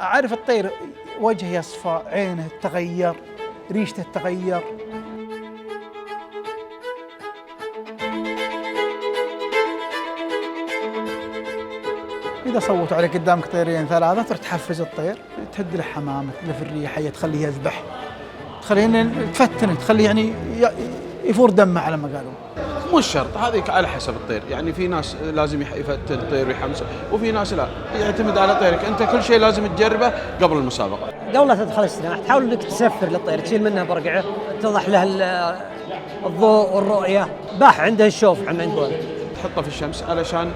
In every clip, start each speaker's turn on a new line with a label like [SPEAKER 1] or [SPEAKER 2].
[SPEAKER 1] أعرف الطير وجهه يصفى، عينه تغير، ريشته تغير. إذا صوتوا عليك قدامك طيرين ثلاثة تروح تحفز الطير، تهد له حمامة، تلف الريحة، تخليه يذبح، تخليه تفتنه، تخليه يعني يفور دمه على ما قالوا.
[SPEAKER 2] مو شرط، هذيك على حسب الطير، يعني في ناس لازم يفتن الطير ويحمسه، وفي ناس لا، يعتمد على طيرك، انت كل شيء لازم تجربه قبل المسابقة.
[SPEAKER 3] قبل لا تدخل السلاح تحاول انك تسفر للطير، تشيل منه برقعه، توضح له الضوء والرؤية، باح عنده الشوف احنا نقول.
[SPEAKER 2] تحطه في الشمس علشان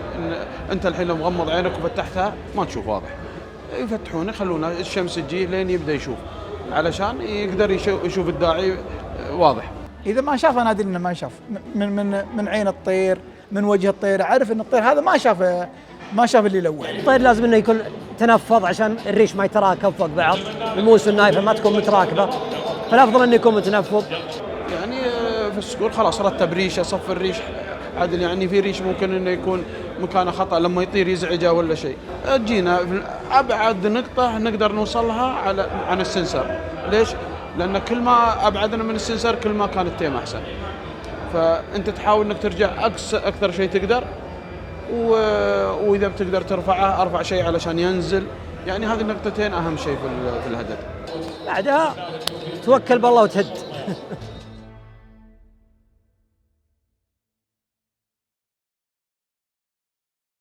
[SPEAKER 2] انت الحين لو مغمض عينك وفتحتها ما تشوف واضح، يفتحونه يخلونه الشمس تجيه لين يبدا يشوف، علشان يقدر يشوف الداعي واضح.
[SPEAKER 1] إذا ما شاف أنا أدري إنه ما شاف، من عين الطير، من وجه الطير، أعرف إن الطير هذا ما شاف اللي لوح.
[SPEAKER 3] الطير لازم إنه يكون تنفض عشان الريش ما يتراكب فوق بعض، الموس والنايفة ما تكون متراكبة، فالأفضل إنه يكون متنفض.
[SPEAKER 2] يعني في الصقور خلاص رتب ريشه، صف الريش عدل، يعني في ريش ممكن إنه يكون مكانه خطأ لما يطير يزعجه ولا شيء. تجينا أبعد نقطة نقدر نوصلها عن السنسر. ليش؟ لأن كل ما أبعدنا من السنسر كل ما كان التيم أحسن. فأنت تحاول إنك ترجع أكثر شيء تقدر، وإذا بتقدر ترفعه أرفع شيء علشان ينزل. يعني هذه النقطتين أهم شيء في الهدف.
[SPEAKER 3] بعدها توكل بالله وتهد.